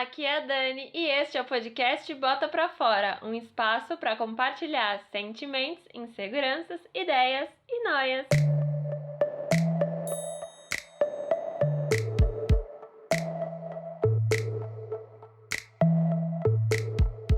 Aqui é a Dani e este é o podcast Bota Pra Fora, um espaço para compartilhar sentimentos, inseguranças, ideias e noias.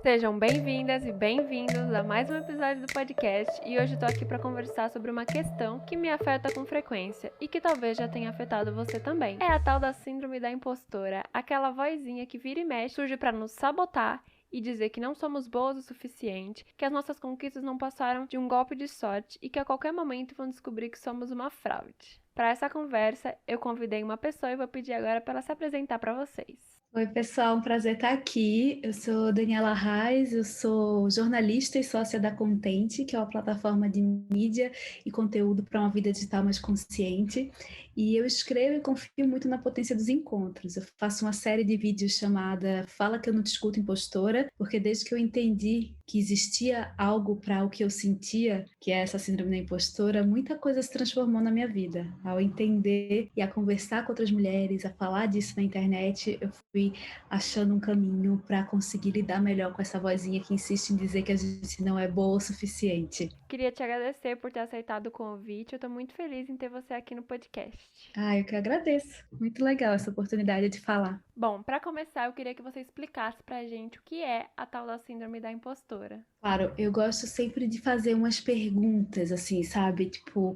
Sejam bem-vindas e bem-vindos a mais um episódio do podcast e hoje eu tô aqui para conversar sobre uma questão que me afeta com frequência e que talvez já tenha afetado você também. É a tal da síndrome da impostora, aquela vozinha que vira e mexe surge para nos sabotar e dizer que não somos boas o suficiente, que as nossas conquistas não passaram de um golpe de sorte e que a qualquer momento vão descobrir que somos uma fraude. Para essa conversa, eu convidei uma pessoa e vou pedir agora para ela se apresentar para vocês. Oi, pessoal, um prazer estar aqui. Eu sou Daniela Reis, eu sou jornalista e sócia da Contente, que é uma plataforma de mídia e conteúdo para uma vida digital mais consciente. E eu escrevo e confio muito na potência dos encontros. Eu faço uma série de vídeos chamada Fala que eu não te escuto, impostora, porque desde que eu entendi que existia algo para o que eu sentia, que é essa síndrome da impostora, muita coisa se transformou na minha vida. Ao entender e a conversar com outras mulheres, a falar disso na internet, eu fui achando um caminho para conseguir lidar melhor com essa vozinha que insiste em dizer que a gente não é boa o suficiente. Queria te agradecer por ter aceitado o convite. Eu tô muito feliz em ter você aqui no podcast. Eu que agradeço. Muito legal essa oportunidade de falar. Bom, para começar, eu queria que você explicasse pra gente o que é a tal da síndrome da impostora. Claro, eu gosto sempre de fazer umas perguntas, assim, sabe? Tipo,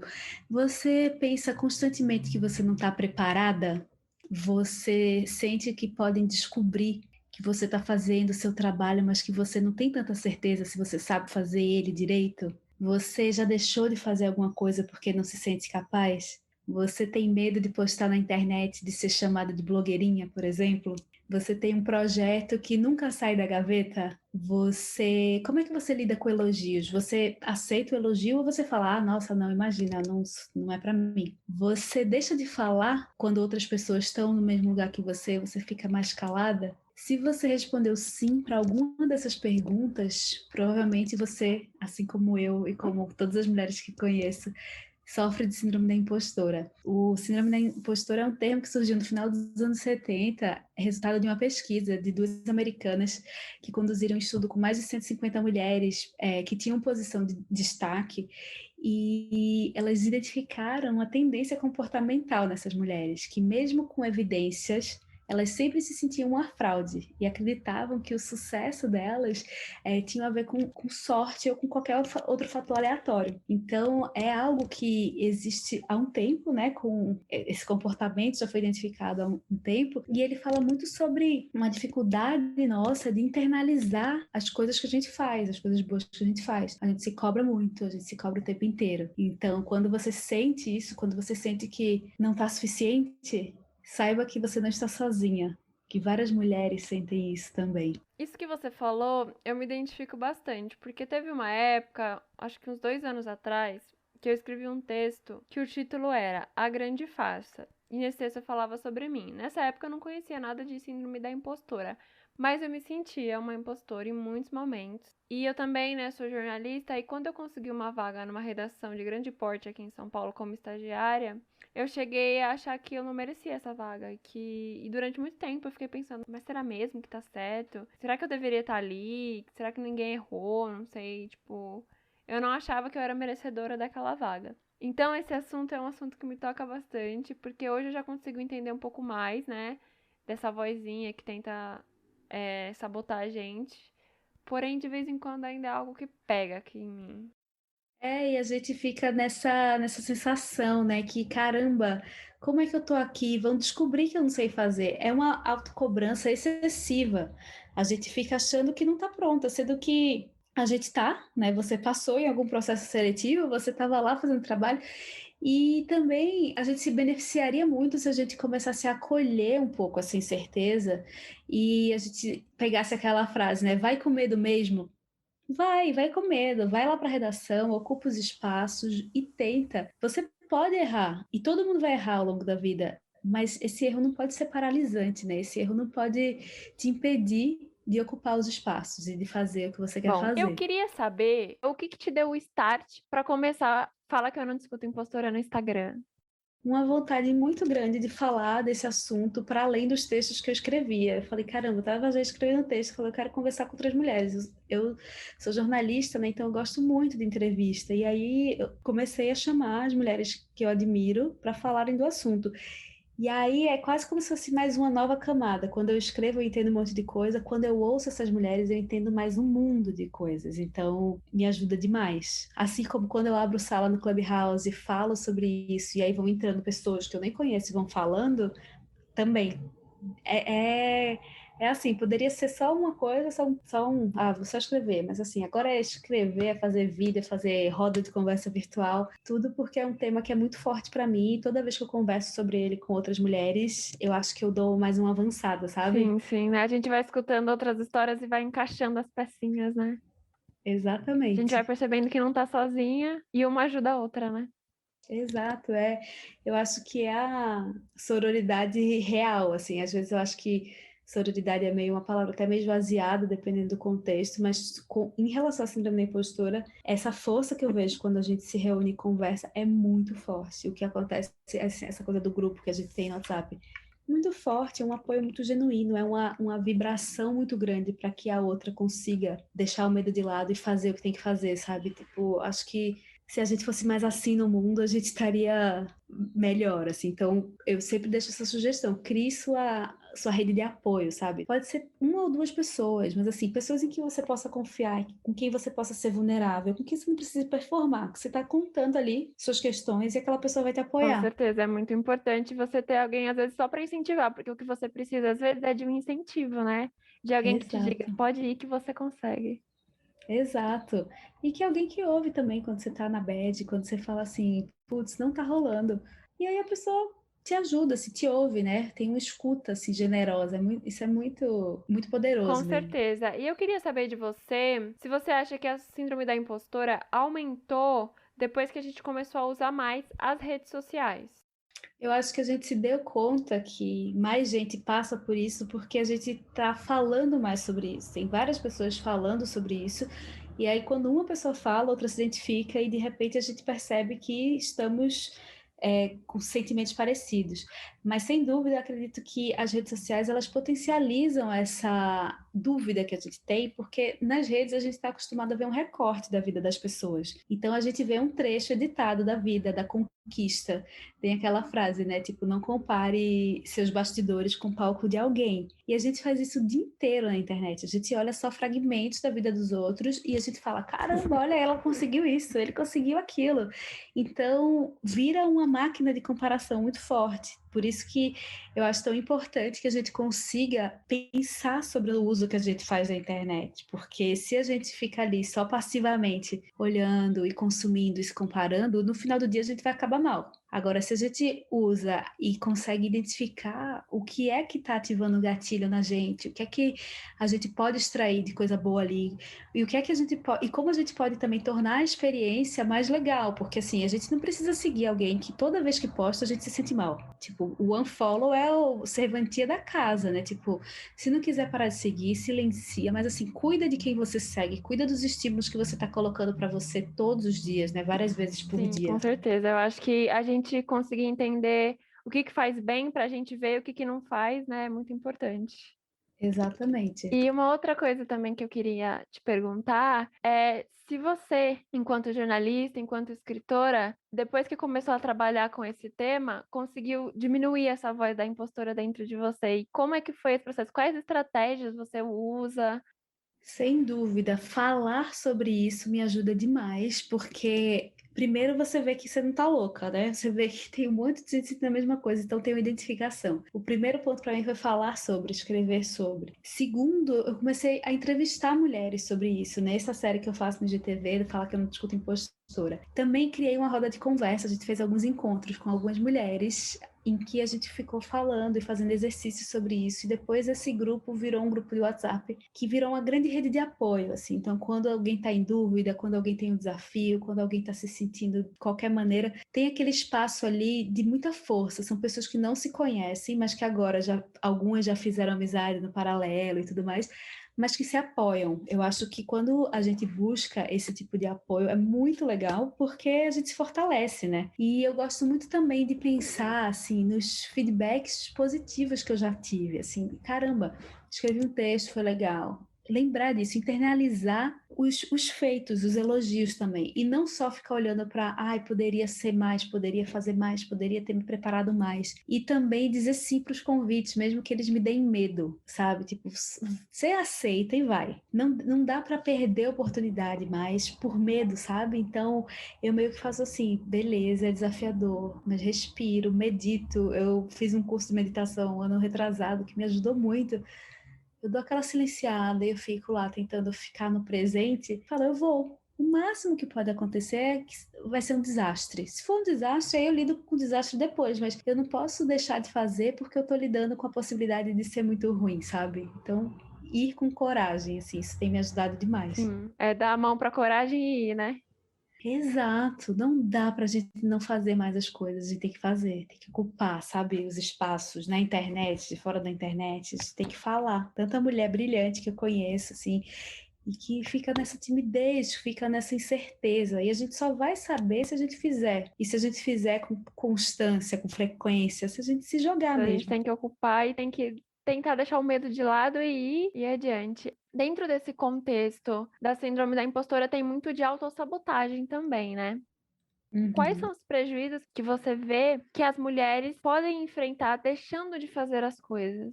você pensa constantemente que você não está preparada? Você sente que podem descobrir que você está fazendo o seu trabalho, mas que você não tem tanta certeza se você sabe fazer ele direito? Você já deixou de fazer alguma coisa porque não se sente capaz? Você tem medo de postar na internet, de ser chamada de blogueirinha, por exemplo? Você tem um projeto que nunca sai da gaveta? Como é que você lida com elogios? Você aceita o elogio ou você fala, nossa, não, imagina, não é para mim? Você deixa de falar quando outras pessoas estão no mesmo lugar que você fica mais calada? Se você respondeu sim para alguma dessas perguntas, provavelmente você, assim como eu e como todas as mulheres que conheço, sofre de síndrome da impostora. O síndrome da impostora é um termo que surgiu no final dos anos 70, é resultado de uma pesquisa de duas americanas que conduziram um estudo com mais de 150 mulheres que tinham posição de destaque, e elas identificaram uma tendência comportamental nessas mulheres, que mesmo com evidências, elas sempre se sentiam uma fraude e acreditavam que o sucesso delas tinha a ver com sorte ou com qualquer outro fator aleatório. Então, é algo que existe há um tempo, né? Com esse comportamento já foi identificado há um tempo, e ele fala muito sobre uma dificuldade nossa de internalizar as coisas que a gente faz, as coisas boas que a gente faz. A gente se cobra muito, a gente se cobra o tempo inteiro. Então, quando você sente isso, quando você sente que não está suficiente, saiba que você não está sozinha, que várias mulheres sentem isso também. Isso que você falou, eu me identifico bastante, porque teve uma época, acho que uns 2 anos atrás, que eu escrevi um texto que o título era A Grande Farsa. E nesse texto eu falava sobre mim. Nessa época eu não conhecia nada de síndrome da impostora, mas eu me sentia uma impostora em muitos momentos. E eu também, né, sou jornalista, e quando eu consegui uma vaga numa redação de grande porte aqui em São Paulo como estagiária, eu cheguei a achar que eu não merecia essa vaga e durante muito tempo eu fiquei pensando, mas será mesmo que tá certo? Será que eu deveria estar ali? Será que ninguém errou? Não sei, tipo, eu não achava que eu era merecedora daquela vaga. Então esse assunto é um assunto que me toca bastante, porque hoje eu já consigo entender um pouco mais, né, dessa vozinha que tenta sabotar a gente. Porém, de vez em quando ainda é algo que pega aqui em mim. E a gente fica nessa sensação, né? Que caramba, como é que eu tô aqui? Vão descobrir que eu não sei fazer. É uma autocobrança excessiva. A gente fica achando que não tá pronta, sendo que a gente tá, né? Você passou em algum processo seletivo, você estava lá fazendo trabalho. E também a gente se beneficiaria muito se a gente começasse a acolher um pouco essa incerteza e a gente pegasse aquela frase, né? Vai com medo mesmo. Vai com medo, vai lá para a redação, ocupa os espaços e tenta. Você pode errar, e todo mundo vai errar ao longo da vida, mas esse erro não pode ser paralisante, né? Esse erro não pode te impedir de ocupar os espaços e de fazer o que você quer Bom, eu fazer. queria saber o que te deu o start pra começar Fala que eu não discuto impostora no Instagram. uma vontade muito grande de falar desse assunto para além dos textos que eu escrevia. Eu falei, caramba, eu estava já escrevendo texto, eu falei, eu quero conversar com outras mulheres. Eu sou jornalista, né, então eu gosto muito de entrevista. E aí eu comecei a chamar as mulheres que eu admiro para falarem do assunto. E aí é quase como se fosse mais uma nova camada. Quando eu escrevo, eu entendo um monte de coisa. Quando eu ouço essas mulheres, eu entendo mais um mundo de coisas. Então, me ajuda demais. Assim como quando eu abro sala no Clubhouse e falo sobre isso, e aí vão entrando pessoas que eu nem conheço e vão falando, também é, é, é assim, poderia ser só uma coisa, vou só escrever, mas assim, agora é escrever, é fazer vídeo, é fazer roda de conversa virtual, tudo porque é um tema que é muito forte para mim, e toda vez que eu converso sobre ele com outras mulheres, eu acho que eu dou mais uma avançada, sabe? Sim, sim, né? A gente vai escutando outras histórias e vai encaixando as pecinhas, né? A gente vai Exatamente. percebendo que não tá sozinha e uma ajuda a outra, né? Exato, é. Eu acho que é a sororidade real, assim. Às vezes eu acho que sororidade é meio uma palavra até meio esvaziada, dependendo do contexto, mas em relação à síndrome da impostora, essa força que eu vejo quando a gente se reúne e conversa é muito forte. O que acontece, assim, essa coisa do grupo que a gente tem no WhatsApp, muito forte, é um apoio muito genuíno, é uma vibração muito grande para que a outra consiga deixar o medo de lado e fazer o que tem que fazer, sabe? Tipo, acho que se a gente fosse mais assim no mundo, a gente estaria melhor, assim. Então, eu sempre deixo essa sugestão: crie sua rede de apoio, sabe? Pode ser uma ou duas pessoas, mas assim, pessoas em que você possa confiar, com quem você possa ser vulnerável, com quem você não precisa performar, que você está contando ali suas questões e aquela pessoa vai te Com apoiar. certeza, é muito importante você ter alguém, às vezes, só para incentivar, porque o que você precisa, às vezes, é de um incentivo, né? De alguém que te diga, Exato. pode ir que você consegue. Exato. E que alguém que ouve também quando você tá na bad, quando você fala assim, putz, não tá rolando. E aí a pessoa te ajuda, se te ouve, né? Tem uma escuta assim generosa. Isso é muito, muito Com poderoso mesmo. certeza. E eu queria saber de você, se você acha que a síndrome da impostora aumentou depois que a gente começou a usar mais as redes sociais. Eu acho que a gente se deu conta que mais gente passa por isso porque a gente tá falando mais sobre isso. Tem várias pessoas falando sobre isso. E aí, quando uma pessoa fala, outra se identifica e de repente a gente percebe que estamos com sentimentos parecidos. Mas sem dúvida, acredito que as redes sociais elas potencializam essa dúvida que a gente tem, porque nas redes a gente está acostumado a ver um recorte da vida das pessoas. Então a gente vê um trecho editado da vida, da conquista. Tem aquela frase, né? Tipo, não compare seus bastidores com o palco de alguém. E a gente faz isso o dia inteiro na internet. A gente olha só fragmentos da vida dos outros e a gente fala: caramba, olha, ela conseguiu isso, ele conseguiu aquilo. Então, vira uma máquina de comparação muito forte. Por isso que eu acho tão importante que a gente consiga pensar sobre o uso que a gente faz da internet, porque se a gente fica ali só passivamente olhando e consumindo e se comparando, no final do dia a gente vai acabar mal. Agora, se a gente usa e consegue identificar o que é que está ativando o gatilho na gente, o que é que a gente pode extrair de coisa boa ali, e o que é que a gente pode, e como a gente pode também tornar a experiência mais legal, porque assim, a gente não precisa seguir alguém que toda vez que posta a gente se sente mal. Tipo, o unfollow é o serventia da casa, né? Tipo, se não quiser parar de seguir, silencia, mas assim, cuida de quem você segue, cuida dos estímulos que você está colocando para você todos os dias, né? Várias vezes por Sim, com dia. certeza. Eu acho que a gente conseguir entender o que que faz bem para a gente ver o que que não faz, né, é muito importante. Exatamente. E uma outra coisa também que eu queria te perguntar é se você, enquanto jornalista, enquanto escritora, depois que começou a trabalhar com esse tema, conseguiu diminuir essa voz da impostora dentro de você. E como é que foi esse processo? Quais estratégias você usa? Sem dúvida, falar sobre isso me ajuda demais, porque primeiro você vê que você não tá louca, né? Você vê que tem um monte de gente sentindo a mesma coisa, então tem uma identificação. O primeiro ponto para mim foi falar sobre, escrever sobre. Segundo, eu comecei a entrevistar mulheres sobre isso. Nessa série que eu faço no GTV, Fala que eu não discuto impostora. Também criei uma roda de conversa, a gente fez alguns encontros com algumas mulheres em que a gente ficou falando e fazendo exercícios sobre isso. E depois esse grupo virou um grupo de WhatsApp que virou uma grande rede de apoio, assim. Então, quando alguém está em dúvida, quando alguém tem um desafio, quando alguém está se sentindo de qualquer maneira, tem aquele espaço ali de muita força. São pessoas que não se conhecem, mas que agora já algumas já fizeram amizade no paralelo e tudo mais. mas que se apoiam. Eu acho que quando a gente busca esse tipo de apoio é muito legal porque a gente se fortalece, né? E eu gosto muito também de pensar assim nos feedbacks positivos que eu já tive, assim, caramba, escrevi um texto, foi legal. Lembrar disso, internalizar os feitos, os elogios também. E não só ficar olhando para, ai, poderia ser mais, poderia fazer mais, poderia ter me preparado mais. E também dizer sim para os convites, mesmo que eles me deem medo, sabe? Tipo, você aceita e vai. Não dá para perder a oportunidade mais por medo, sabe? Então, eu meio que faço assim, beleza, é desafiador, mas respiro, medito. Eu fiz um curso de meditação ano retrasado que me ajudou muito. Eu dou aquela silenciada e eu fico lá tentando ficar no presente. Falo, eu vou. O máximo que pode acontecer é que vai ser um desastre. Se for um desastre, aí eu lido com o desastre depois, mas eu não posso deixar de fazer porque eu tô lidando com a possibilidade de ser muito ruim, sabe? Então, ir com coragem, assim, isso tem me ajudado demais. Sim, é dar a mão pra coragem e ir, né? Exato, não dá pra gente não fazer mais as coisas, a gente tem que fazer, tem que ocupar, sabe, os espaços na internet, fora da internet, a gente tem que falar. Tanta mulher brilhante que eu conheço, assim, e que fica nessa timidez, fica nessa incerteza, e a gente só vai saber se a gente fizer, e se a gente fizer com constância, com frequência, se a gente se jogar A gente mesmo. tem que ocupar e tem que tentar deixar o medo de lado e ir adiante. Dentro desse contexto da síndrome da impostora, tem muito de autossabotagem também, né? Quais Uhum. são os prejuízos que você vê que as mulheres podem enfrentar deixando de fazer as coisas?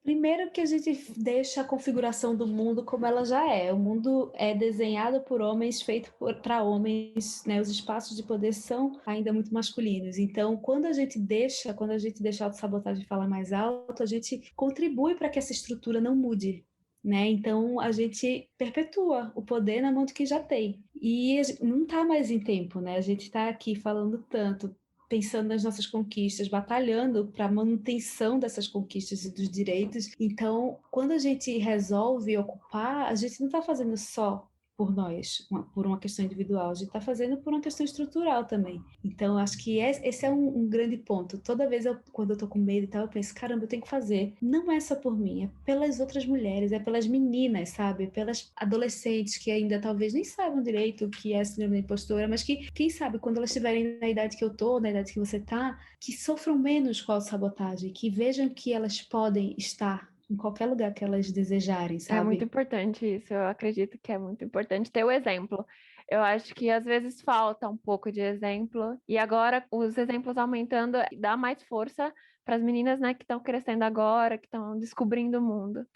Primeiro que a gente deixa a configuração do mundo como ela já é. O mundo é desenhado por homens, feito para homens, né? Os espaços de poder são ainda muito masculinos. Então, quando a gente deixa a autossabotagem falar mais alto, a gente contribui para que essa estrutura não mude. Né? Então a gente perpetua o poder na mão de quem já tem. E não está mais em tempo, né? A gente está aqui falando tanto, pensando nas nossas conquistas, batalhando para a manutenção dessas conquistas e dos direitos. Então, quando a gente resolve ocupar, a gente não está fazendo só por nós, por uma questão individual, a gente está fazendo por uma questão estrutural também. Então, acho que esse é um grande ponto. Toda vez, quando eu estou com medo e tal, eu penso, caramba, eu tenho que fazer. Não é só por mim, é pelas outras mulheres, é pelas meninas, sabe? Pelas adolescentes que ainda talvez nem saibam direito o que é síndrome da impostora, mas que, quem sabe, quando elas estiverem na idade que eu tô, na idade que você tá, que sofram menos com a autossabotagem, que vejam que elas podem estar em qualquer lugar que elas desejarem, É muito sabe? importante isso, eu acredito que é muito importante ter o exemplo. Eu acho que às vezes falta um pouco de exemplo, e agora os exemplos aumentando dá mais força para as meninas, né, que estão crescendo agora, que estão descobrindo o mundo.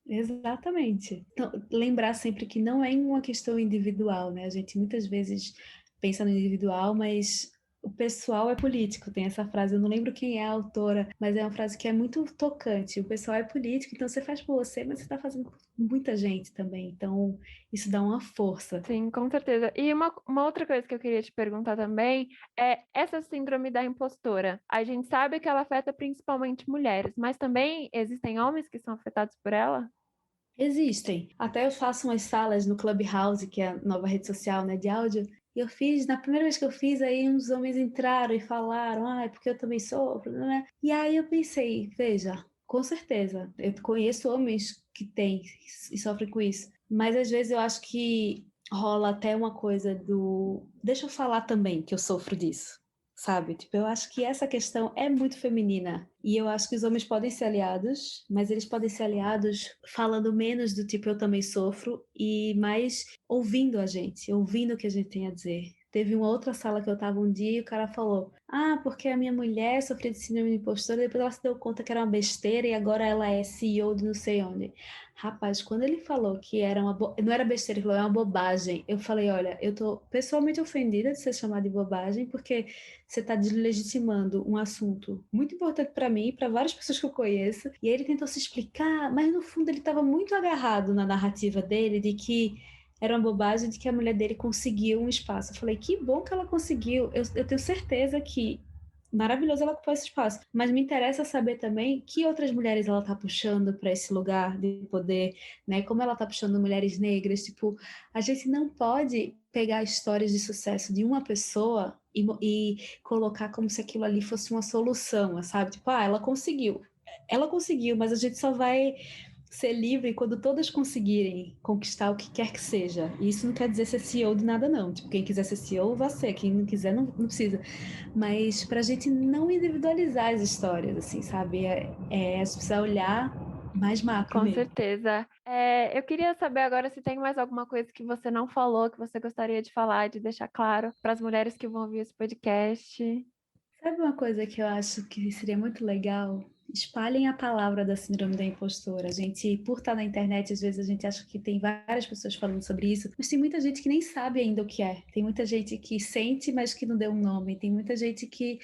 Exatamente. Então, lembrar sempre que não é uma questão individual, né? A gente muitas vezes pensa no individual, mas o pessoal é político. Tem essa frase, eu não lembro quem é a autora, mas é uma frase que é muito tocante. O pessoal é político, então você faz por você, mas você está fazendo por muita gente também. Então, isso dá uma força. Sim, com certeza. E uma outra coisa que eu queria te perguntar também é essa síndrome da impostora. A gente sabe que ela afeta principalmente mulheres, mas também existem homens que são afetados por ela? Existem. Até eu faço umas salas no Clubhouse, que é a nova rede social, né, de áudio. E eu fiz, na primeira vez que eu fiz, aí uns homens entraram e falaram, ah, é porque eu também sofro, né? E aí eu pensei, veja, com certeza, eu conheço homens que têm e sofrem com isso. Mas às vezes eu acho que rola até uma coisa do, deixa eu falar também que eu sofro disso. Sabe? Tipo, eu acho que essa questão é muito feminina. E eu acho que os homens podem ser aliados, mas eles podem ser aliados falando menos do tipo eu também sofro e mais ouvindo a gente, ouvindo o que a gente tem a dizer. Teve uma outra sala que eu tava um dia e o cara falou: ah, porque a minha mulher sofreu de síndrome de impostora, depois ela se deu conta que era uma besteira e agora ela é CEO de não sei onde. Rapaz, quando ele falou que era não era besteira, ele falou, é uma bobagem. Eu falei, olha, eu tô pessoalmente ofendida de ser chamada de bobagem, porque você está deslegitimando um assunto muito importante para mim e para várias pessoas que eu conheço. E aí ele tentou se explicar, mas no fundo ele estava muito agarrado na narrativa dele de que era uma bobagem, de que a mulher dele conseguiu um espaço. Eu falei, que bom que ela conseguiu. Eu tenho certeza que maravilhoso ela ocupar esse espaço, mas me interessa saber também que outras mulheres ela tá puxando para esse lugar de poder, né? Como ela tá puxando mulheres negras, tipo, a gente não pode pegar histórias de sucesso de uma pessoa e colocar como se aquilo ali fosse uma solução, sabe? Tipo, ah, ela conseguiu, mas a gente só vai ser livre quando todas conseguirem conquistar o que quer que seja. E isso não quer dizer ser CEO de nada, não. Tipo, quem quiser ser CEO, vai ser. Quem não quiser, não precisa. Mas pra gente não individualizar as histórias, assim, sabe? A gente precisa olhar mais macro Com mesmo. certeza. Eu queria saber agora se tem mais alguma coisa que você não falou, que você gostaria de falar, de deixar claro para as mulheres que vão ouvir esse podcast. Sabe uma coisa que eu acho que seria muito legal? Espalhem a palavra da síndrome da impostora. A gente, por estar na internet, às vezes a gente acha que tem várias pessoas falando sobre isso, mas tem muita gente que nem sabe ainda o que é. Tem muita gente que sente, mas que não deu um nome. Tem muita gente que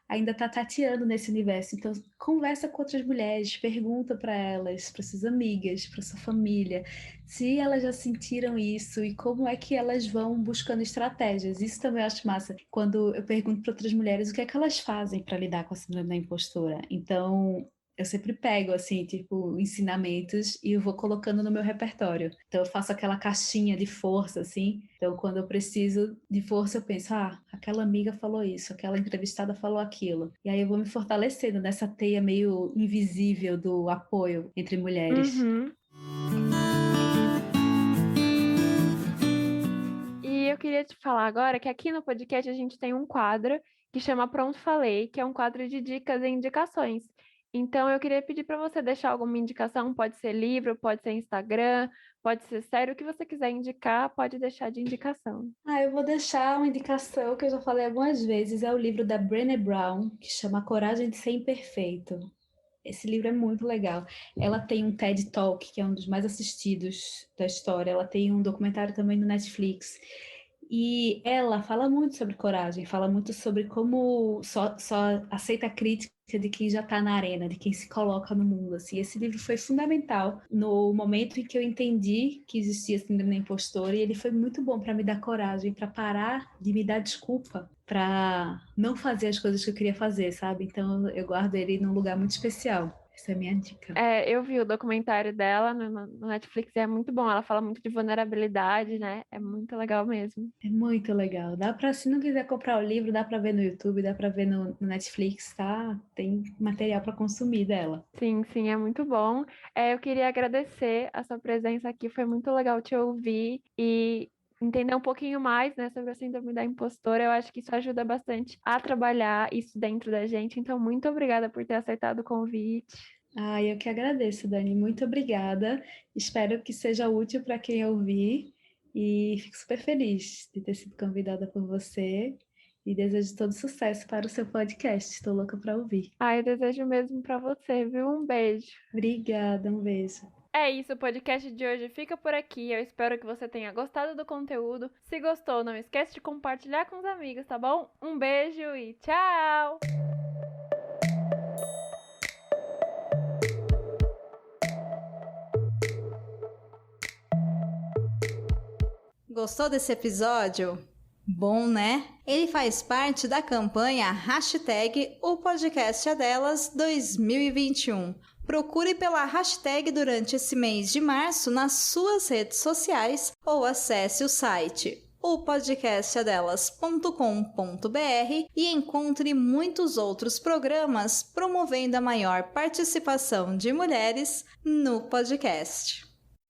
ainda está tateando nesse universo. Então, conversa com outras mulheres, pergunta para elas, para suas amigas, para sua família, se elas já sentiram isso e como é que elas vão buscando estratégias. Isso também eu acho massa. Quando eu pergunto para outras mulheres o que é que elas fazem para lidar com a síndrome da impostora. Então, eu sempre pego, assim, tipo, ensinamentos e eu vou colocando no meu repertório. Então, eu faço aquela caixinha de força, assim. Então, quando eu preciso de força, eu penso, aquela amiga falou isso, aquela entrevistada falou aquilo. E aí eu vou me fortalecendo nessa teia meio invisível do apoio entre mulheres. Uhum. E eu queria te falar agora que aqui no podcast a gente tem um quadro que chama Pronto Falei, que é um quadro de dicas e indicações. Então eu queria pedir para você deixar alguma indicação, pode ser livro, pode ser Instagram, pode ser série, o que você quiser indicar, pode deixar de indicação. Eu vou deixar uma indicação que eu já falei algumas vezes, é o livro da Brené Brown, que chama Coragem de Ser Imperfeito. Esse livro é muito legal. Ela tem um TED Talk, que é um dos mais assistidos da história. Ela tem um documentário também no Netflix. E ela fala muito sobre coragem, fala muito sobre como só aceita a crítica de quem já está na arena, de quem se coloca no mundo. Assim. Esse livro foi fundamental no momento em que eu entendi que existia síndrome da impostora, e ele foi muito bom para me dar coragem, para parar de me dar desculpa, para não fazer as coisas que eu queria fazer, sabe? Então eu guardo ele num lugar muito especial. Essa é a minha dica. Eu vi o documentário dela no Netflix e é muito bom. Ela fala muito de vulnerabilidade, né? É muito legal mesmo. É muito legal. Dá para, se não quiser comprar o livro, dá para ver no YouTube, dá para ver no Netflix, tá? Tem material para consumir dela. Sim, sim, é muito bom. Eu queria agradecer a sua presença aqui, foi muito legal te ouvir e entender um pouquinho mais, né, sobre a síndrome da impostora. Eu acho que isso ajuda bastante a trabalhar isso dentro da gente. Então, muito obrigada por ter aceitado o convite. Eu que agradeço, Dani. Muito obrigada. Espero que seja útil para quem ouvir e fico super feliz de ter sido convidada por você e desejo todo sucesso para o seu podcast. Estou louca para ouvir. Eu desejo o mesmo para você, viu? Um beijo. Obrigada, um beijo. É isso, o podcast de hoje fica por aqui. Eu espero que você tenha gostado do conteúdo. Se gostou, não esquece de compartilhar com os amigos, tá bom? Um beijo e tchau! Gostou desse episódio? Bom, né? Ele faz parte da campanha hashtag O Podcast é Delas 2021. Procure pela hashtag durante esse mês de março nas suas redes sociais ou acesse o site opodcastadelas.com.br e encontre muitos outros programas promovendo a maior participação de mulheres no podcast.